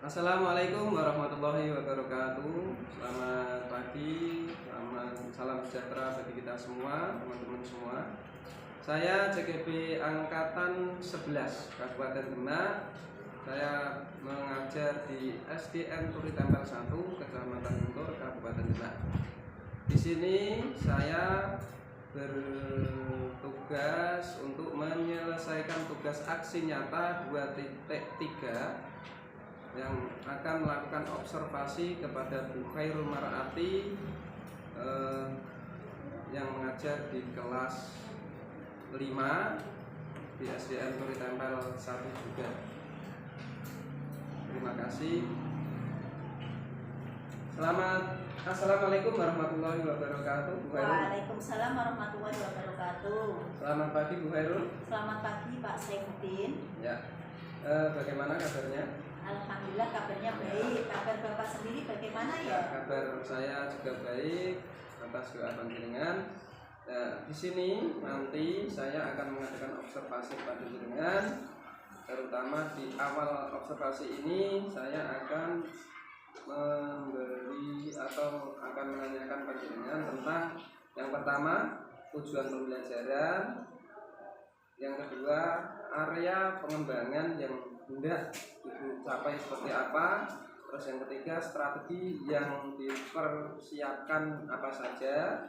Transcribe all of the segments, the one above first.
Assalamualaikum warahmatullahi wabarakatuh. Selamat pagi, salam sejahtera bagi kita semua, teman-teman semua. Saya CGB Angkatan 11 Kabupaten Demak. Saya mengajar di SDN Turi Tempel 1, Kecamatan Guntur, Kabupaten Demak. Di sini saya bertugas untuk menyelesaikan tugas aksi nyata 2.3 yang akan melakukan observasi kepada Bu Khairul Mar'ati yang mengajar di kelas 5 di SDN Turi Tempel 1 juga. Terima kasih. Assalamualaikum warahmatullahi wabarakatuh, Bu Khairul. Waalaikumsalam warahmatullahi wabarakatuh. Selamat pagi, Bu Khairul. Selamat pagi, Pak Saifuddin. Ya, bagaimana kabarnya? Alhamdulillah kabarnya baik. Kabar Bapak sendiri bagaimana ya? Kabar saya juga baik atas doa panjenengan. Di sini nanti saya akan mengadakan observasi pada panjenengan. Terutama di awal observasi ini saya akan memberi atau akan menanyakan panjenengan tentang yang pertama tujuan pembelajaran, yang kedua area pengembangan yang hendak dicapai seperti apa, terus yang ketiga strategi yang dipersiapkan apa saja.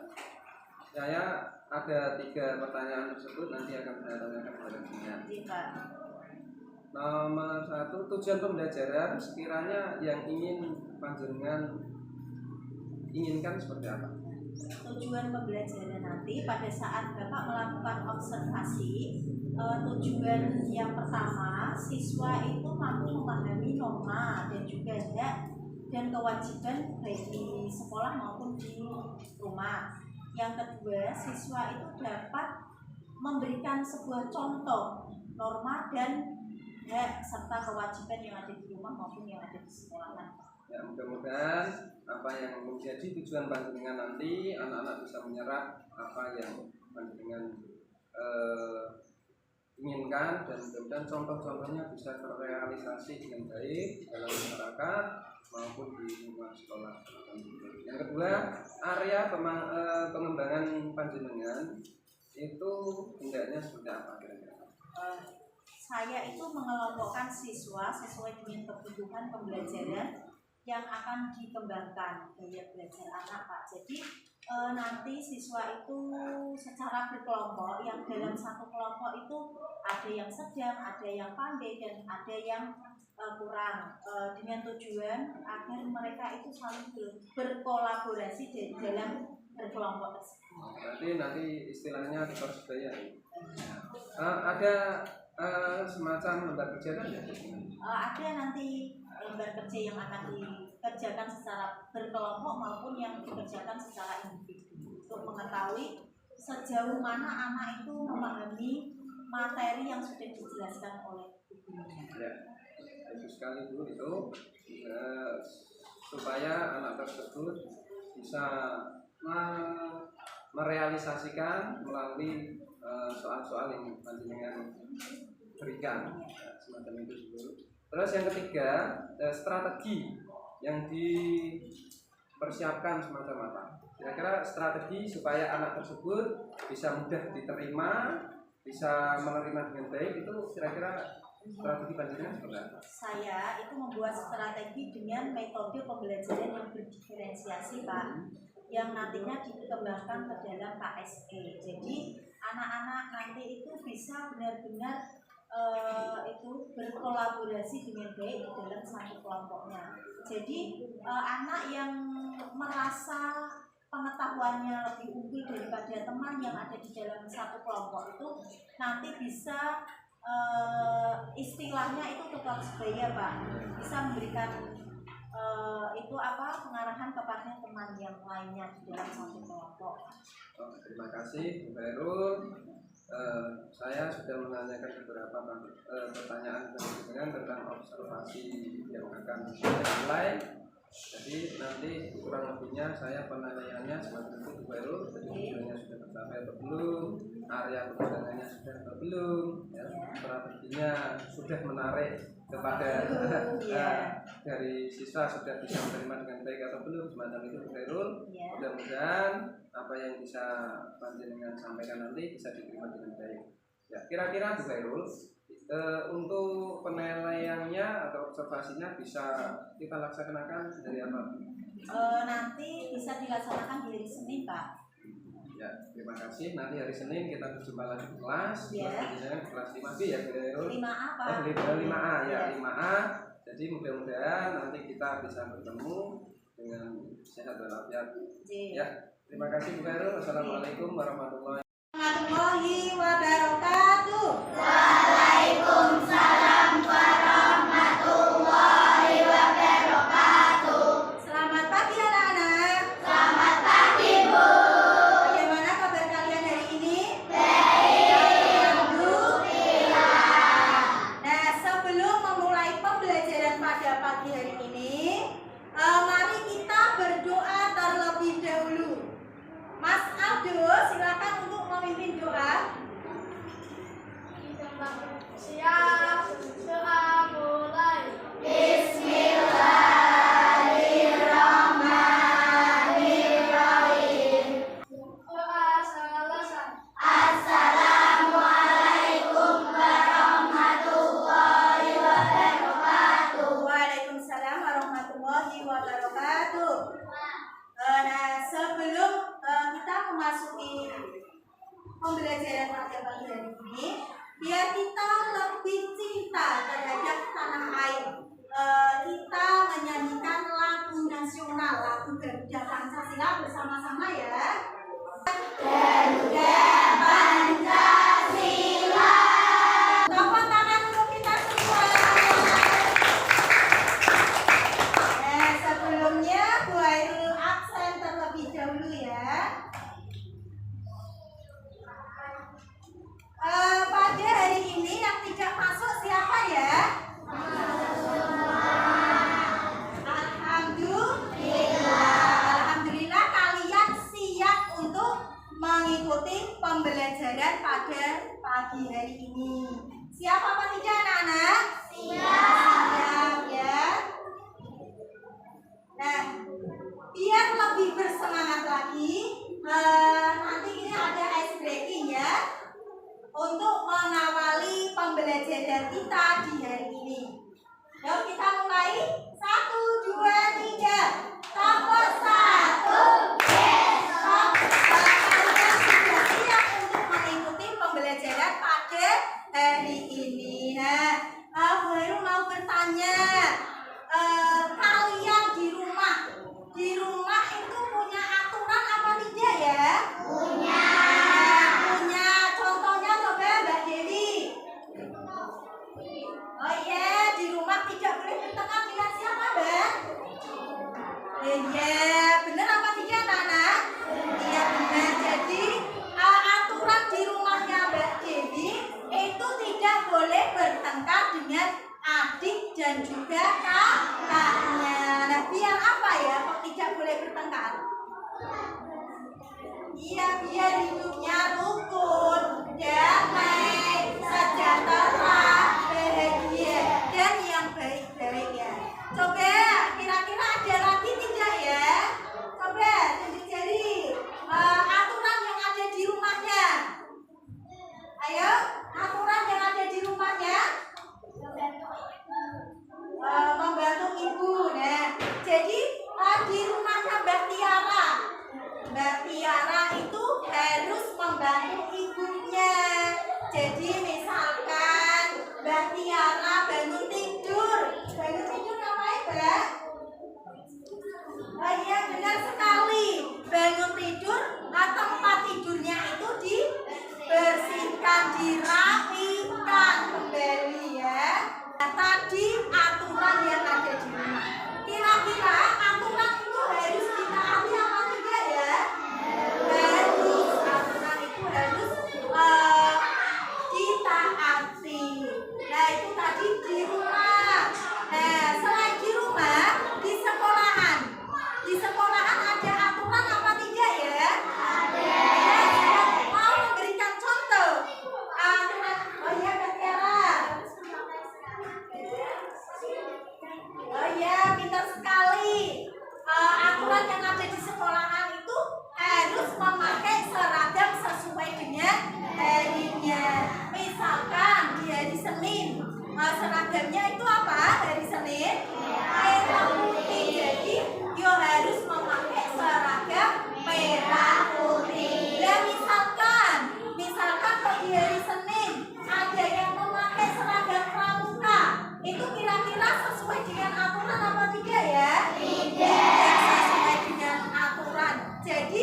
Saya ada 3 pertanyaan tersebut nanti akan saya tanyakan kepada panjenengan. Nomor 1, tujuan pembelajaran sekiranya yang ingin panjenengan inginkan seperti apa? Tujuan pembelajaran nanti pada saat Bapak melakukan observasi, tujuan yang pertama siswa itu mampu memahami norma dan juga hak dan kewajiban baik di sekolah maupun di rumah. Yang kedua, siswa itu dapat memberikan sebuah contoh norma dan hak serta kewajiban yang ada di rumah maupun yang ada di sekolah. Ya, mudah-mudahan apa yang menjadi tujuan panjenengan nanti anak-anak bisa menyerap apa yang panjenengan inginkan, dan mudah-mudahan contoh-contohnya bisa terrealisasi dengan baik dalam masyarakat maupun di rumah sekolah. Yang kedua, area pengembangan panjenengan itu hendaknya seperti apa kira-kira? Saya itu mengelompokkan siswa sesuai dengan kebutuhan pembelajaran yang akan dikembangkan gaya belajar anak, Pak. Jadi nanti siswa itu secara berkelompok, yang dalam satu kelompok itu ada yang sedang, ada yang pandai, dan ada yang kurang, dengan tujuan agar mereka itu saling berkolaborasi dalam berkelompok tersebut. Berarti nanti istilahnya persebaya. Ada semacam lembar kerja kan ya? Ada nanti lembar kerja yang akan dikerjakan secara berkelompok maupun yang dikerjakan secara individu untuk mengetahui sejauh mana anak itu memahami materi yang sudah dijelaskan oleh gurunya. Ya, bagus sekali Bu itu, supaya anak tersebut bisa merealisasikan melalui soal-soal yang panjenengan berikan, semacam itu dulu. Terus yang ketiga, strategi yang dipersiapkan semacam apa? Kira-kira strategi supaya anak tersebut bisa mudah diterima, bisa menerima dengan baik, itu kira-kira strategi panjenengan seperti apa? Saya itu membuat strategi dengan metode pembelajaran yang berdiferensiasi, Pak, yang nantinya dikembangkan ke dalam KSE. Jadi anak-anak nanti itu bisa benar-benar itu berkolaborasi dengan baik di dalam satu kelompoknya. Jadi anak yang merasa pengetahuannya lebih unggul daripada teman yang ada di dalam satu kelompok itu nanti bisa istilahnya itu tukang sebaya, Pak, bisa memberikan pengarahan kepada teman yang lainnya di dalam satu kelompok. Terima kasih Bu Khairul. Saya sudah menanyakan beberapa pertanyaan tentang observasi yang akan saya mulai. Jadi nanti kurang lebihnya saya penilaiannya semacam itu Bu Khairul. Jadi tujuannya sudah tercapai atau belum, area pengembangannya sudah atau belum, ya, strateginya sudah menarik kepada dari siswa sudah bisa menerima dengan baik atau belum semacam itu Bu Khairul. Mudah-mudahan apa yang bisa panjenengan sampaikan nanti bisa diterima dengan baik. Ya, kira-kira Bu Khairul untuk penilaiannya atau observasinya bisa kita laksanakan dari apa? Nanti bisa dilaksanakan di hari Senin, Pak. Ya, terima kasih. Nanti hari Senin kita berjumpa lagi di kelas. Kelas 5B ya, Bu Khairul. 5A, Pak. 5A ya, 5A. Jadi mudah-mudahan nanti kita bisa bertemu dengan sehat walafiat. Ya, terima kasih Bu Khairul. Wassalamualaikum warahmatullahi wabarakatuh. Waalaikumsalam warahmatullahi wabarakatuh. Selamat pagi anak-anak. Selamat pagi, Bu. Bagaimana kabar kalian hari ini? Baik. Alhamdulillah. Nah, sebelum memulai pembelajaran pada pagi hari ini, mari kita berdoa terlebih dahulu. Mas Aldo, silakan untuk memimpin doa. Siap, doa mulai. Bismillahirrahmanirrahim. Doa selesai. Assalamualaikum warahmatullahi wabarakatuh. Waalaikumsalam warahmatullahi wabarakatuh. Nah, sebelum kita memasuki pembelajaran pada pagi hari ini, biar kita lebih cinta terhadap tanah air, kita menyanyikan lagu nasional, lagu Garuda Pancasila bersama-sama ya. Garuda Pancasila. Tepuk tangan untuk kita semua. Nah, sebelumnya Bu Khairul absen terlebih dahulu ya. Pada hari ini yang tidak masuk siapa ya? Alhamdulillah kalian siap untuk mengikuti pembelajaran pada pagi hari ini. Siap apa tidak anak-anak? Siap ya. Nah, biar lebih bersemangat lagi, nanti ini ada ice breaking ya, untuk mengawali pembelajaran kita di hari ini. Yuk kita mulai. 1, 2, 3. Tombol 1. Stop. Kalian sudah siap untuk mengikuti pembelajaran pada hari ini. Nah, Bu Khairul mau bertanya, kalian di rumah itu punya aturan apa tidak ya? Punya. Punya. Contohnya coba Mbak Dewi. Oh iya, di rumah tidak boleh bertengkar dengan siapa, Mbak? Iya, benar apa tidak, anak-anak? Iya benar. Jadi aturan di rumahnya Mbak Dewi itu tidak boleh bertengkar dengan adik dan juga kakaknya. Nah, biar apa ya kok tidak boleh bertengkar? Iya, biar hidupnya rukun, damai, sejahtera, bahagia, dan yang baik-baik ya. Coba, kira-kira ada lagi tidak ya? Coba, tunjuk jari. Aturan yang ada di rumahnya. Ayo, aturan yang ada di rumahnya. Membantu ibu. Nah, jadi di rumahnya Mbak Tiara itu harus membantu ibunya. Jadi misalkan Mbak Tiara bangun tidur ngapain, Mbak? Oh iya, benar sekali. Bangun tidur, tempat tidurnya itu dibersihkan, dirapikan kembali ya. Nah, tadi aturan yang ada di rumah. Kira-kira aturan itu harus ditaati apa tidak ya? Harus. Aturan itu harus ditaati. Nah, itu tadi di rumah. Nah, selain di rumah, di sekolahan. Di sekolahan ada aturan apa tidak ya? Ada. Mau memberikan contoh. Seragamnya itu apa hari Senin? Merah putih. Jadi yo harus memakai seragam merah putih. Dan misalkan kalau di hari Senin ada yang memakai seragam pramuka, itu kira-kira sesuai dengan aturan apa tidak ya? Tidak sesuai dengan aturan. Jadi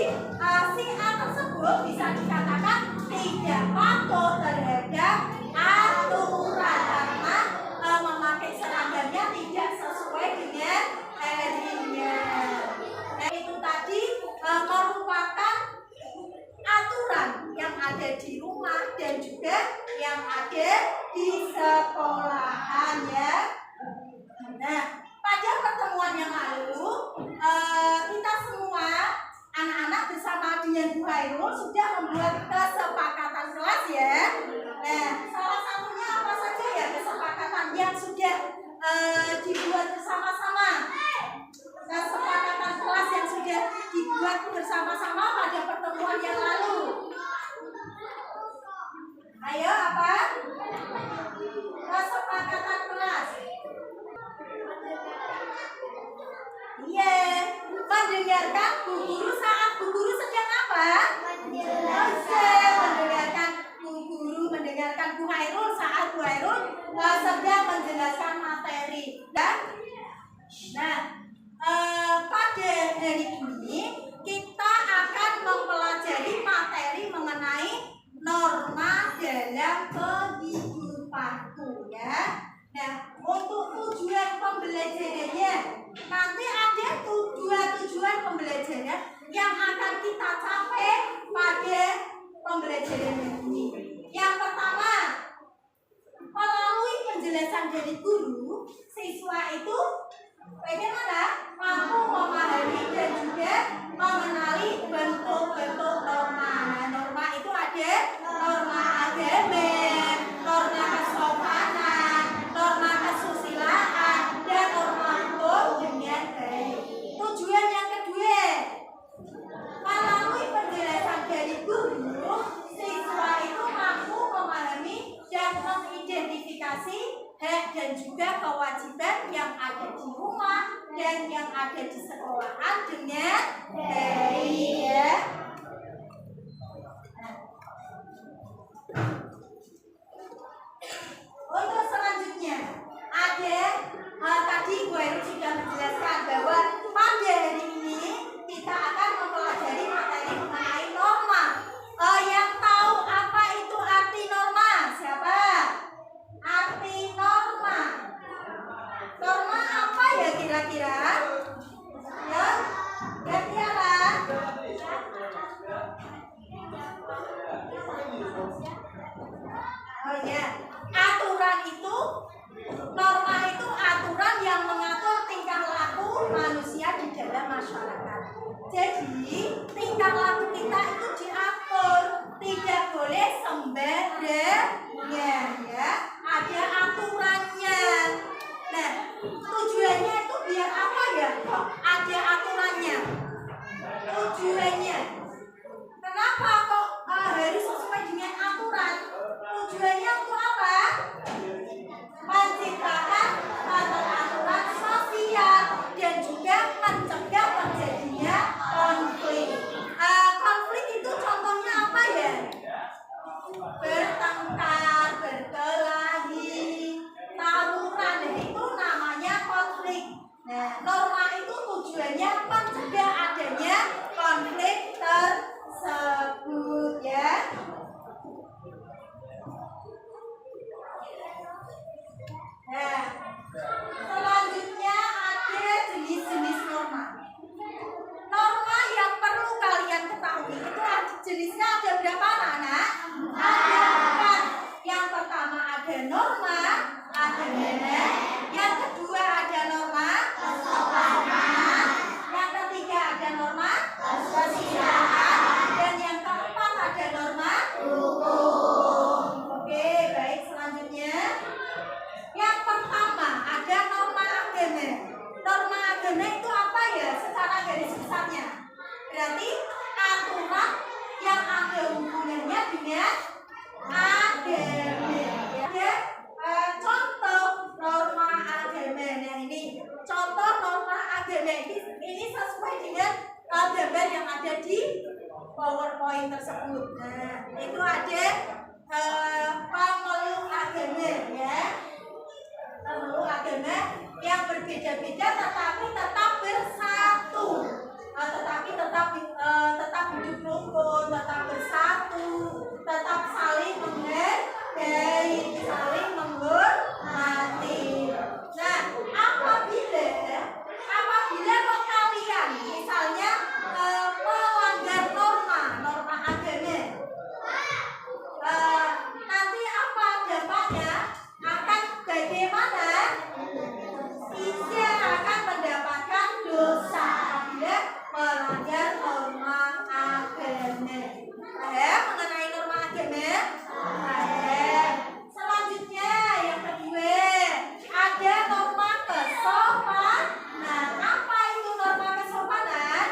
si A tersebut bisa dikatakan tidak patuh terhadap aturan karena memakai seragamnya tidak sesuai dengan harinya. Nah, itu tadi merupakan aturan yang ada di rumah dan juga yang ada di sekolahan ya. Nah, pada pertemuan yang lalu kita semua anak-anak bersama dengan Bu Hairul sudah membuat kesepakatan kelas ya. Nah, salah satunya apa saja ya kesepakatan yang sudah dibuat bersama-sama? Kesepakatan kelas yang sudah dibuat bersama-sama pada pertemuan yang lalu. Ayo apa? Kesepakatan kelas. Iya, mendengarkan Bu Guru saat Bu Guru sedang apa? Mendengarkan Bu Guru, mendengarkan Bu Hairul saat Bu Hairul sedang menjelaskan materi. Nah, pada hari ini kita akan mempelajari materi mengenai norma dalam kehidupanku ya. Nah, untuk tujuan pembelajarannya nanti ada dua tujuan pembelajaran yang akan kita capai pada pembelajaran ini. Yang pertama, melalui penjelasan dari guru, siswa itu bagaimana mampu memahami dan juga mengenali bentuk-bentuk norma. Nah, norma itu ada norma agama, norma kesopanan, norma kesusilaan, dan norma hukum dengan baik. Tujuan yang kedua, melalui penjelasan dari guru, siswa itu mampu memahami dan mengidentifikasi hak dan juga kewajiban yang ada di rumah dan yang ada di sekolahan dengan baik ya. Untuk selanjutnya ada tadi Bu Heru sudah menjelaskan bahwa pada hari ini kita akan mempelajari materi mengenai norma. Yang tahu apa itu arti norma? Siapa? Arti norma. Norma apa ya kira-kira? Ya, kira-kira. Oh ya, aturan itu, norma itu aturan yang mengatur tingkah laku manusia di dalam masyarakat. Jadi tingkah laku kita itu diatur, tidak boleh sembarangan ya. Ada aturannya. Nah, tujuannya itu biar apa ya? Kok ada aturannya? Tujuannya, kenapa kok harus sesuai dengan aturan? Tujuannya untuk apa? Menciptakan aturan sosial dan juga mencegah terjadinya konflik. Konflik itu contohnya apa ya? Bertengkar, berkelahi, tawuran, itu namanya konflik. Nah, norma itu tujuannya mencegah adanya konflik tersebut ya. poin tersebut. Nah, itu ada pemeluk agama ya. Pemeluk agama yang berbeda-beda tetapi tetap bersatu. Tetap hidup rukun, tetap bersatu, tetap saling menghargai, saling menghormati. Nah, apabila kok kalian misalnya melanggar norma agama, nanti apa dampaknya? Akan bagaimana? Tidak akan mendapatkan dosa apabila melanggar norma agama. Mengenai norma agama? Selanjutnya yang kedua ada norma kesopanan. Apa itu norma kesopanan?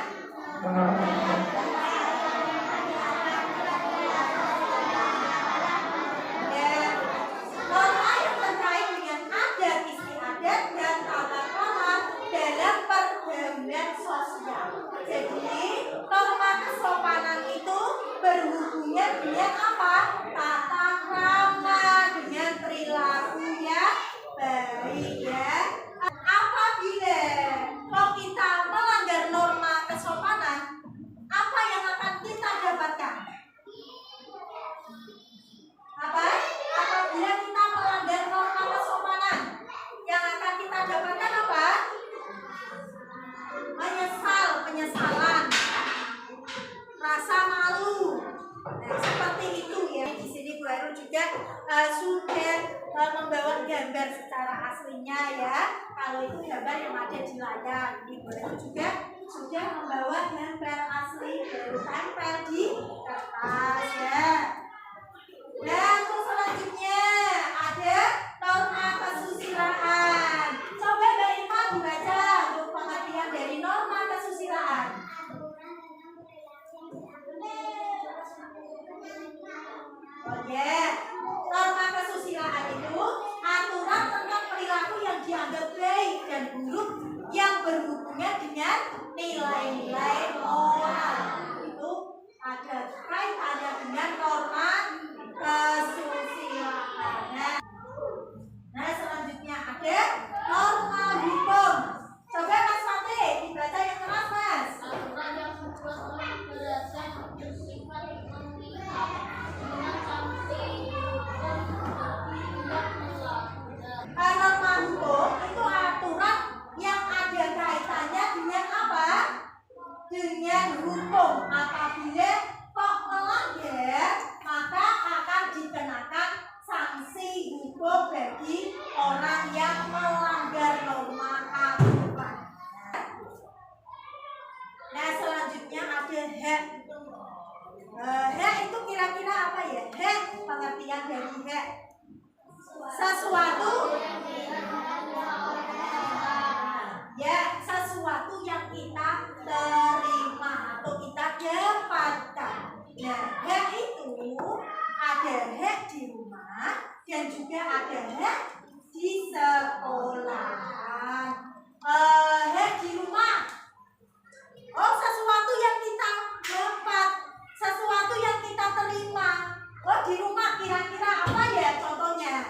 Norma yang terkait dengan adat istiadat dan tata krama dalam pergaulan sosial. Jadi norma kesopanan itu berhubungan dengan apa? Tata krama, dengan perilaku yang baik ya. Apabila kalau kita melanggar norma kesopanan, apa yang akan kita dapatkan? Apa? Apabila kita melanggar norma kesopanan, yang akan kita dapatkan apa? Penyesalan, rasa malu. Nah, seperti itu ya. Di sini Bu Heru juga sudah membawa gambar secara aslinya ya. Kalau itu gambar yang ada di layar, ini Bu Heru juga sudah membawa gambar asli baru tempel di kertas ya. Nah, untuk selanjutnya ada norma kesusilaan. Coba Mbak Irma membaca untuk pengertian dari norma kesusilaan. Oke, norma kesusilaan itu aturan tentang perilaku yang dianggap baik dan buruk yang berhubungan dengan nilai-nilai moral. Itu ada kaitannya dengan norma kesusilaan. Nah, selanjutnya ada norma hukum. Coba Mas Fatih dibaca yang keras Mas. Aturan yang membuat orang belajar bersifat memihak dengan sanksi hukum tidak melakukan. Norma hukum itu aturan yang ada kaitannya dengan apa? Dengan hukum. Apabila kok melanggar, maka akan dikenakan sanksi hukum bagi orang yang melanggar norma aturan. Nah, selanjutnya ada hak. Hak itu kira-kira apa ya? Hak, pengertian dari hak. Sesuatu ya, sesuatu yang kita terima atau kita dapatkan. Nah, hak itu ada hak di rumah dan juga ada hak di sekolahan. Hak di rumah, sesuatu yang kita dapat, sesuatu yang kita terima. Di rumah kira-kira apa ya contohnya?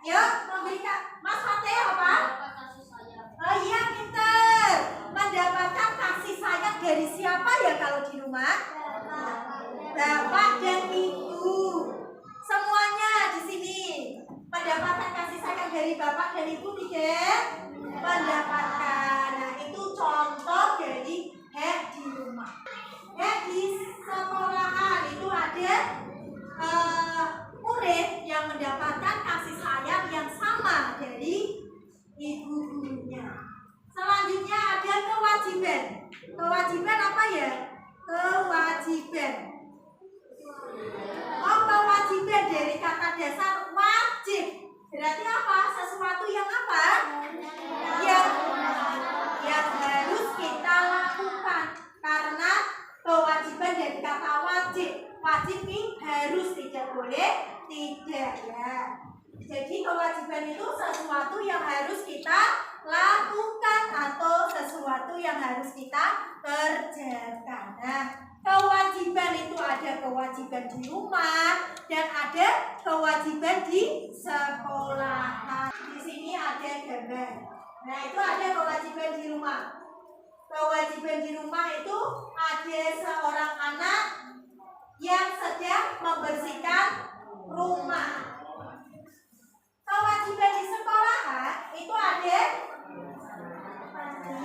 Yuk, memberikan Mas Fatih apa? Iya, pintar. Mendapatkan kasih sayang dari siapa ya kalau di rumah? Bapak dan Ibu. Semuanya di sini mendapatkan kasih sayang dari Bapak dan Ibu tidak? Mendapatkan. Nah, itu contoh dari hak di rumah. Hak di sekolahan itu ada murid yang mendapatkan kasih sayang yang sama dari ibu gurunya. Selanjutnya ada kewajiban. Kewajiban apa ya? Kewajiban. Kewajiban dari kata dasar wajib. Berarti apa? Sesuatu yang apa? Yang harus kita lakukan. Karena kewajiban dari kata wajib. Wajib ini harus, tidak boleh tidak ya. Jadi kewajiban itu sesuatu yang harus kita lakukan atau sesuatu yang harus kita kerjakan. Nah, Kewajiban itu ada kewajiban di rumah dan ada kewajiban di sekolah. Di sini ada gambar. Nah, itu ada kewajiban di rumah. Kewajiban di rumah itu ada seorang anak yang sedang membersihkan rumah. Kewajiban di sekolah itu ada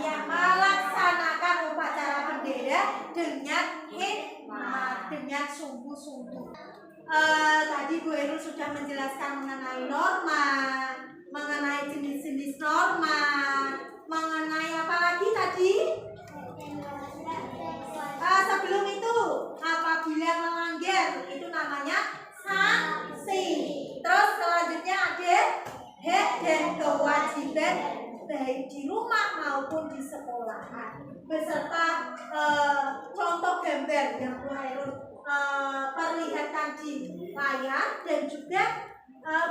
yang melaksanakan upacara bendera dengan hikmat, dengan sungguh-sungguh. Tadi Bu Heru sudah menjelaskan mengenai norma, mengenai jenis-jenis norma, mengenai apa lagi tadi? Sebelum itu, apabila melanggar itu namanya sanksi. Terus selanjutnya ada hak dan kewajiban baik di rumah maupun di sekolah, beserta contoh gambar yang Bu Heru perlihatkan di layar, dan juga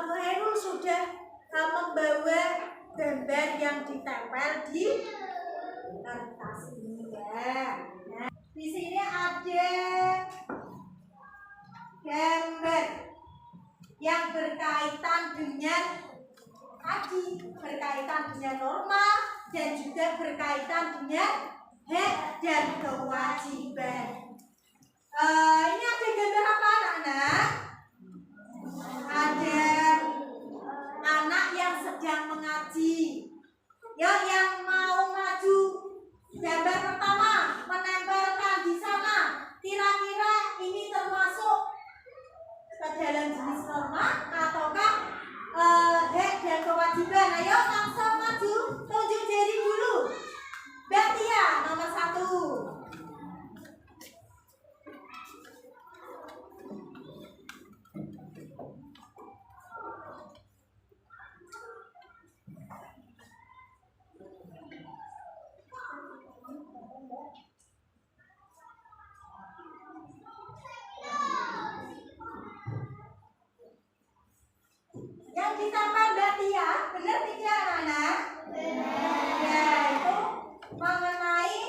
Bu Heru sudah membawa gambar yang ditempel di kertas ini ya. Nah, di sini ada gambar yang berkaitan dengan tadi, berkaitan dengan norma dan juga berkaitan dengan hak dan kewajiban. Ini ada gambar apa anak-anak? Ada anak yang sedang mengaji. Ya, yang mau maju. Gambar pertama menempelkan di sana. Kira-kira ini termasuk ke dalam jenis norma ataukah hak dan kewajiban? Ayo langsung maju, tunjuk jari dulu. Mbak Tia nomor 1. Yang ditambah Mbak Tia, benar tidak anak? Benar. Ya, itu mengenai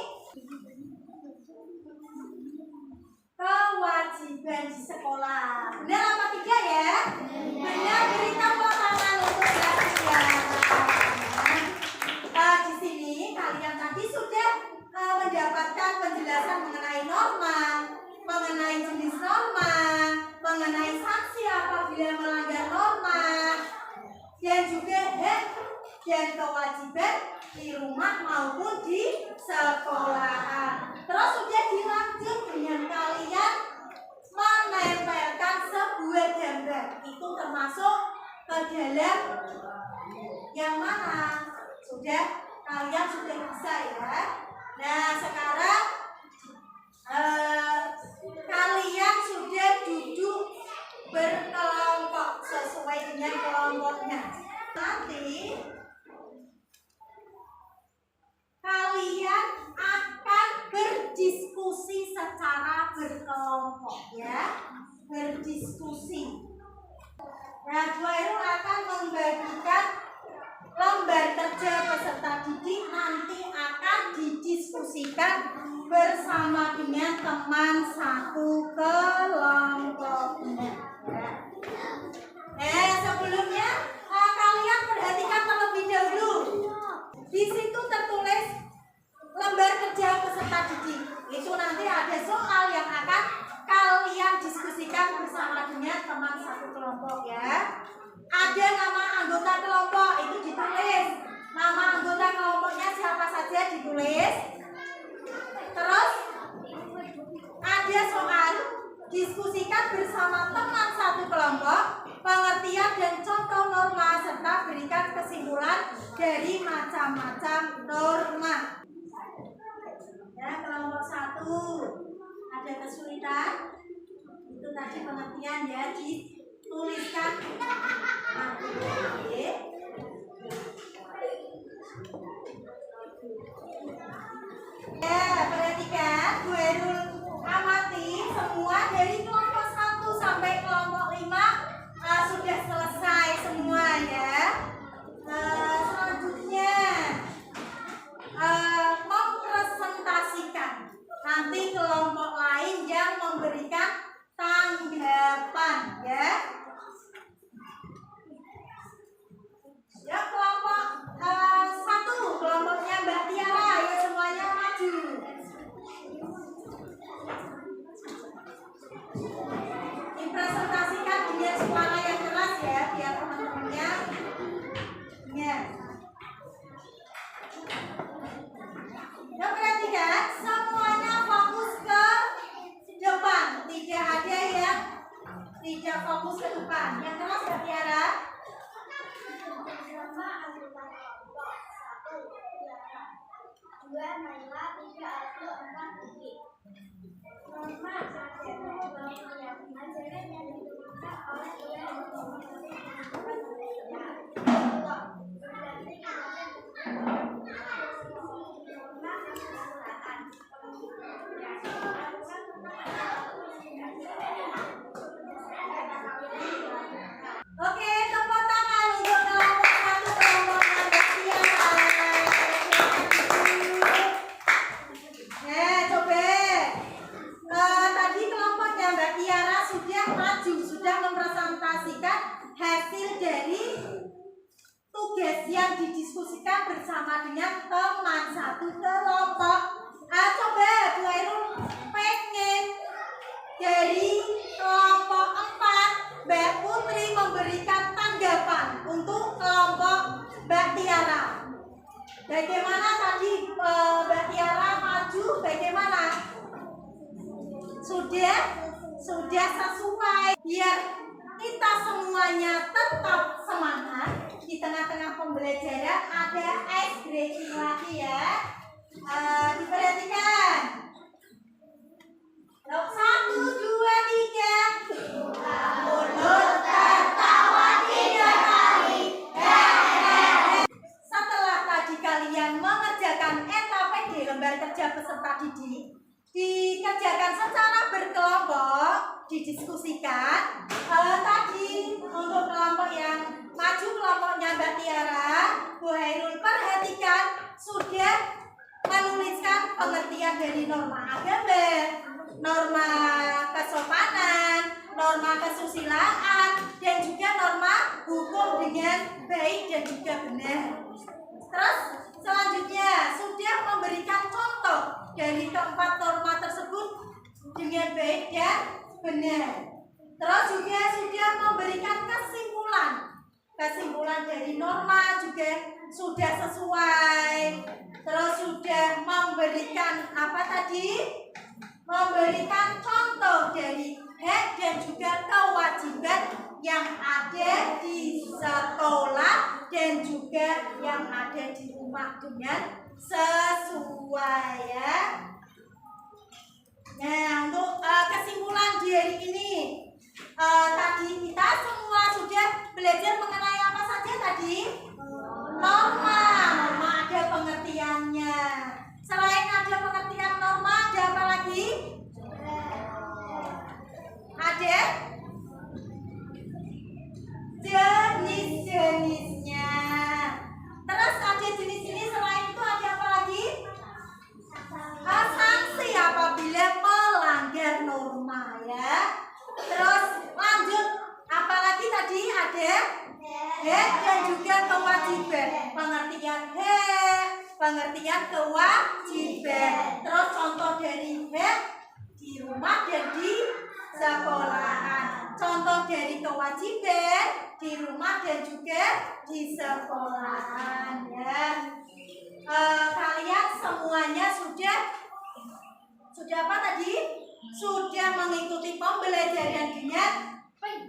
kewajiban di sekolah. Benar apa tidak ya? Benar. Beri tepuk tangan untuk Mbak Tia. Di sini kalian tadi sudah mendapatkan penjelasan mengenai norma, mengenai jenis norma, mengenai sanksi apabila melanggar norma, dan juga hak dan kewajiban di rumah maupun di sekolahan. Terus sudah dilanjut dengan kalian menempelkan sebuah gambar. Itu termasuk ke dalam yang mana? Kalian sudah bisa ya. Nah, sekarang kalian sudah duduk berkelompok sesuai dengan kelompoknya. Nanti kalian akan berdiskusi secara berkelompok ya, berdiskusi. Nah, Bu Heru akan membagikan lembar kerja peserta didik, nanti akan didiskusikan bersama dengan teman satu kelompoknya. Sebelumnya kalian perhatikan terlebih dahulu. Di situ tertulis lembar kerja peserta didik. Itu nanti ada soal yang akan kalian diskusikan bersama dengan teman satu kelompok ya. Ada nama anggota kelompok, itu ditulis. Nama anggota kelompoknya siapa saja ditulis. Terus ada soal, diskusikan bersama teman satu kelompok pengertian dan contoh norma serta berikan kesimpulan dari macam-macam norma. Ya, kelompok 1 ada kesulitan, itu tadi pengertian ya, dituliskan. Ya, perhatikan, Bu Heru amati semua dari kelompok 1 sampai kelompok 5 sudah selesai semua ya. Selanjutnya mempresentasikan. Nanti kelompok lain depan ya. Ya kelompok 1 kelompoknya Mbak Tiara ya semuanya maju. Dipresentasikan dengan suara yang keras ya biar teman-temannya ingat. Ya perhatikan semuanya fokus ke depan, tidak ada yang tidak fokus ke depan. Yang keras Mbak Tiara. Dua Naila, 3 Abdul, 4 Kiki. Norma ajaran yang ditemukan oleh Oke, tepuk tangan untuk kelompok 1 kelompoknya Mbak Tiara. Coba tadi kelompoknya Mbak Tiara sudah maju, sudah mempresentasikan hasil dari tugas yang didiskusikan bersama dengan teman satu kelompok. Coba Bu Airul pengen dari kelompok 4 Mbak Putri memberikan tanggapan untuk kelompok Mbak Tiara. Bagaimana tadi Mbak Tiara maju? Bagaimana? Sudah sesuai. Biar kita semuanya tetap semangat di tengah-tengah pembelajaran ada ice breaking lagi ya. Diperhatikan. 1, 2, 3. Mulut tertawa 3 kali. Setelah tadi kalian mengerjakan etapa di lembar kerja peserta didik, dikerjakan secara berkelompok, didiskusikan. Tadi untuk kelompok yang maju kelompoknya Mbak Tiara, Bu Hairul perhatikan sudah menuliskan pengertian dari norma agama, norma kesopanan, norma kesusilaan, dan juga norma hukum dengan baik dan juga benar. Terus selanjutnya sudah memberikan contoh dari keempat norma tersebut dengan baik dan benar. Terus juga sudah memberikan kesimpulan dari norma juga sudah sesuai. Terus sudah memberikan apa tadi? Memberikan contoh dari hak dan juga kewajiban yang ada di sekolah dan juga yang ada di rumah dengan sesuai ya. Nah, untuk kesimpulan di hari ini tadi kita semua sudah belajar mengenai apa saja tadi? Norma ada pengertiannya. Selain ada pengertian norma, ada apa lagi? Ada jenis-jenisnya. Terus ada jenis ini, selain itu ada apa lagi? Sanksi apabila melanggar norma ya. Terus lanjut, apalagi tadi ada hak dan juga kewajiban. Pengertian hak, pengertian kewajiban. Terus contoh dari hak di rumah dan di sekolahan. Contoh dari kewajiban di rumah dan juga di sekolahan ya. Kalian semuanya sudah apa tadi? Sudah mengikuti pembelajaran dengan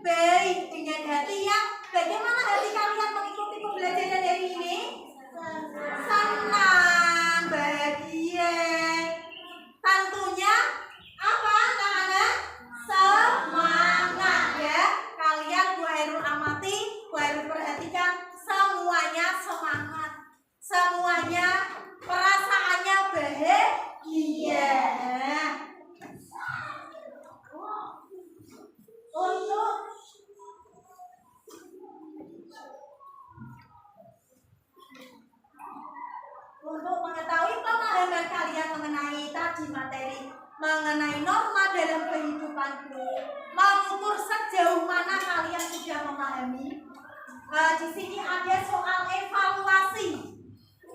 baik, dengan hati yang bagaimana hati kalian mengikuti pembelajaran hari ini? Senang, bahagia. Tentunya apa anak-anak? Semangat ya. Kalian Bu Hairul amati, Bu Hairul perhatikan, semuanya semangat. Semuanya perasaannya bahagia. Untuk mengetahui pemahaman kalian mengenai tadi materi mengenai norma dalam kehidupanku, mengukur sejauh mana kalian sudah memahami. Di sini ada soal evaluasi,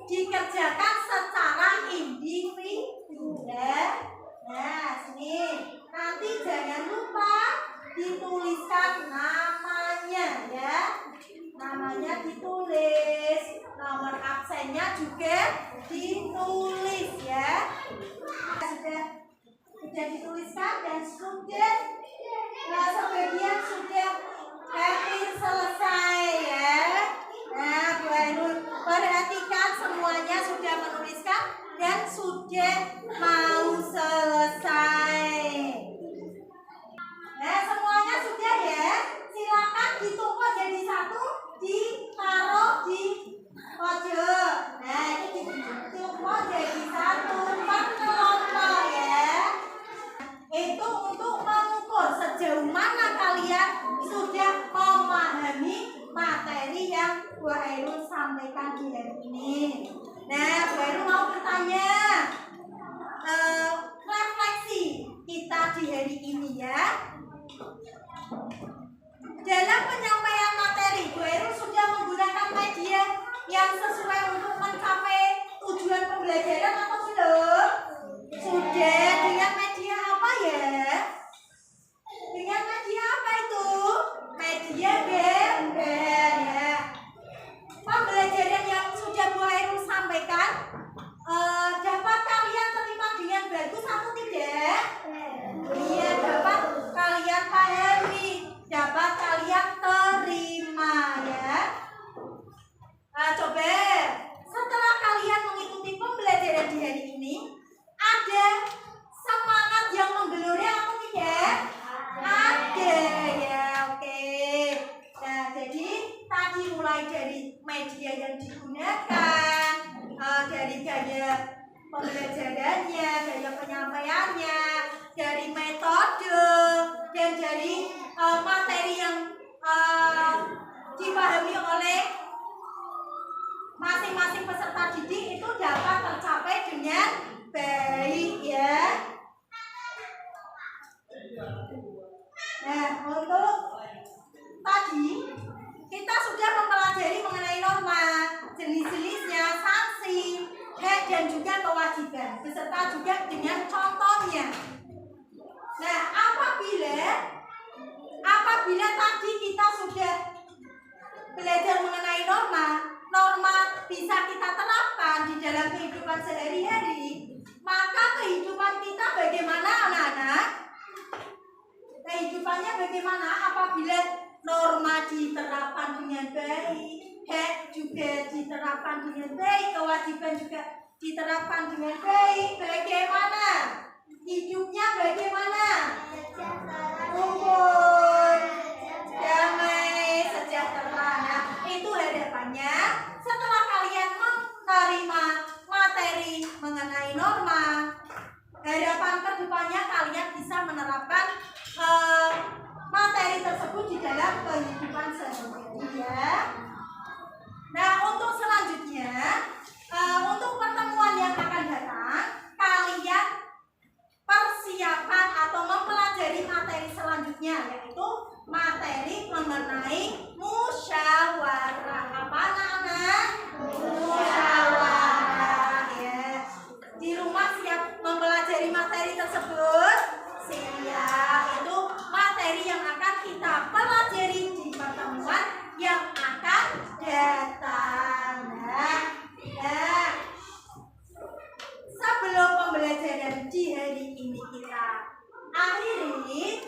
dikerjakan secara individual. Nah, sini nanti jangan lupa dituliskan namanya ya. Namanya ditulis, nomor absennya juga ditulis ya. Sudah dituliskan dan sudah sebagian sudah hampir selesai ya. Nah, Bu Ainul perhatikan semuanya sudah menuliskan dan sudah mau selesai. Nah, semuanya sudah ya. Silakan ditumpuk jadi satu, ditaruh di pojok. Nah, ini ditumpuk jadi satu per kelompok ya. Itu untuk mengukur sejauh mana kalian sudah memahami materi yang Bu Ainul sampaikan di hari ini. Nah, Bu Ainul mau bertanya, refleksi kita di hari ini ya. Dalam penyampaian materi, Bu Ainul sudah menggunakan media yang sesuai untuk mencapai tujuan pembelajaran atau belum? Sudah. Dengan media apa ya? Dengan media apa itu? Media gambar ya. Pembelajaran yang sudah Bu Ainul sampaikan dapat kalian terima dengan bagus atau tidak? Iya, dapat kalian pahami, dapat kalian terima ya. Nah, coba setelah kalian mengikuti pembelajaran di hari ini, ada semangat yang menggelora atau tidak? Ada ya, oke. Nah, jadi tadi mulai dari media yang digunakan, dari gaya pembelajarannya, gaya penyampaiannya, dari metode, dan dari materi yang dipahami oleh masing-masing peserta didik itu dapat tercapai dengan baik ya. Nah, untuk tadi kita sudah mempelajari mengenai norma, jenis-jenisnya, sanksi, hak dan juga kewajiban, beserta juga dengan contohnya. Nah, apabila tadi kita sudah belajar mengenai norma bisa kita terapkan di dalam kehidupan sehari-hari, maka kehidupan kita bagaimana anak-anak? Kehidupannya bagaimana apabila norma diterapkan dengan baik, hak juga diterapkan dengan baik, kewajiban juga diterapkan dengan baik, bagaimana? Hidupnya bagaimana? Rukun, damai, sejahtera. Nah, itu harapannya setelah kalian menerima materi mengenai norma, harapan kedepannya kalian bisa menerapkan materi tersebut di dalam kehidupan sehari-hari ya. Nah, untuk selanjutnya, untuk pertemuan yang akan datang, kalian persiapan atau mempelajari materi selanjutnya, yaitu materi mengenai musyawarah. Apa anak-anak? Musyawarah ya. Di rumah siap mempelajari materi tersebut? Siap. Itu materi yang akan kita pelajari di pertemuan yang akan datang. Nah, sebelum pembelajaran di hari ini kita akhiri,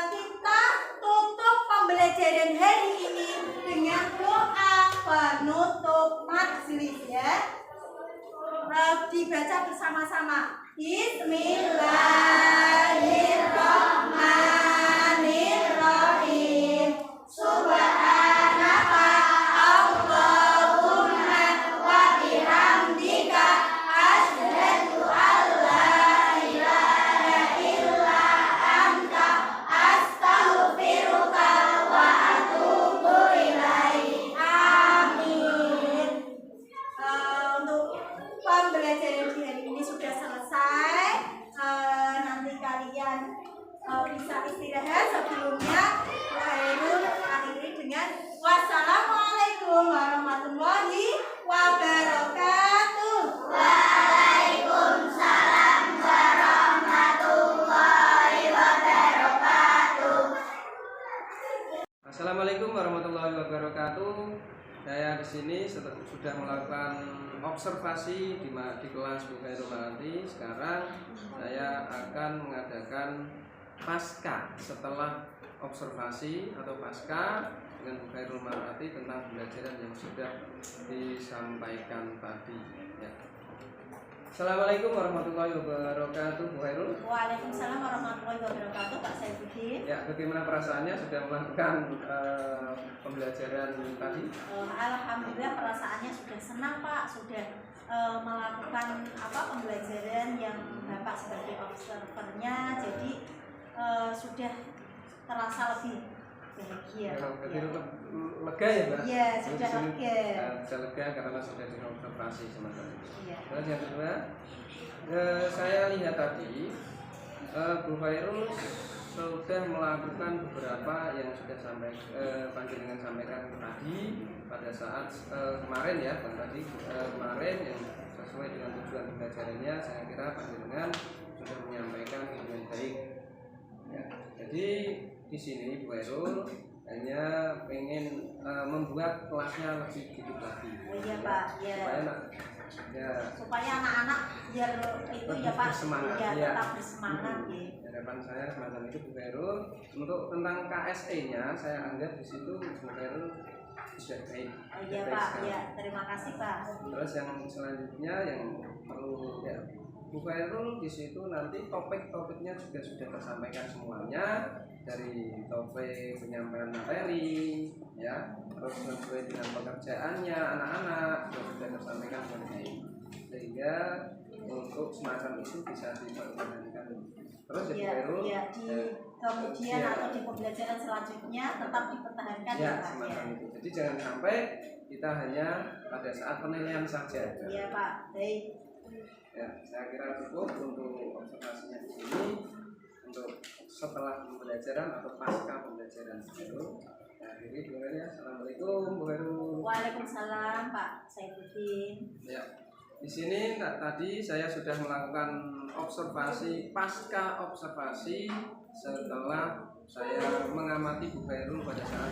kita tutup pembelajaran hari ini dengan doa penutup majelis ya. Dibaca bersama-sama. Bismillahirrahmanirrahim. Subhanaka Allahumma wa bihamdika asyhadu an la ilaha illa anta astaghfiruka wa atubu ilaik. Amin. Untuk pembelajaran di hari ini sudah selesai. Nanti kalian wabarakatuh. Saya di sini sudah melakukan observasi di kelas Bu Khairul Marhati. Sekarang saya akan mengadakan pasca setelah observasi atau pasca dengan Bu Khairul Marhati tentang pembelajaran yang sudah disampaikan tadi. Ya. Assalamualaikum warahmatullahi wabarakatuh, Bu Khairul. Waalaikumsalam warahmatullahi wabarakatuh, Pak Saifuddin. Ya, bagaimana perasaannya sudah melakukan pembelajaran tadi? Alhamdulillah perasaannya sudah senang, Pak. Sudah melakukan pembelajaran yang Bapak sebagai observernya, jadi sudah terasa lebih bahagia. Lega ya, Mbak? Iya, sudah lega. Sudah lega karena sudah diobservasi semacam itu. Iya. Terus yang kedua, saya lihat tadi Bu Khairul sudah melakukan beberapa yang sudah panjenengan sampaikan tadi pada saat kemarin ya, tadi kemarin yang sesuai dengan tujuan pembelajarannya. Saya kira panjenengan sudah menyampaikan dengan baik. Ya, jadi di sini Bu Khairul hanya pengen membuat kelasnya lebih hidup lagi. Oh iya, Pak. Ya. Supaya anak-anak biar itu ya Pak bersemangat, ya, ya. tetap bersemangat ya. Harapan saya semacam itu Bu Khairul. Untuk tentang KSE-nya saya anggap di situ Bu Khairul sudah baik. Oh iya Pak, ya terima kasih Pak. Terus yang selanjutnya yang perlu ya Bu Khairul di situ nanti topik-topiknya juga sudah tersampaikan semuanya, dari topik penyampaian materi ya, terus sesuai dengan pekerjaannya anak-anak sudah tersampaikan dengan baik, sehingga untuk semacam itu bisa dipertahankan terus ya Bu Khairul. Kemudian atau di pembelajaran selanjutnya tetap dipertahankan ya Pak. Semacam itu. Jadi jangan sampai kita hanya pada saat penilaian saja. Iya Pak, baik. Ya, saya kira cukup untuk observasinya di sini. Untuk setelah pembelajaran atau pasca pembelajaran itu. Nah, ini Bu Khairul ya. Assalamualaikum Bu Khairul. Waalaikumsalam Pak Saifuddin. Ya, di sini tadi saya sudah melakukan observasi pasca observasi setelah saya mengamati Bu Khairul pada saat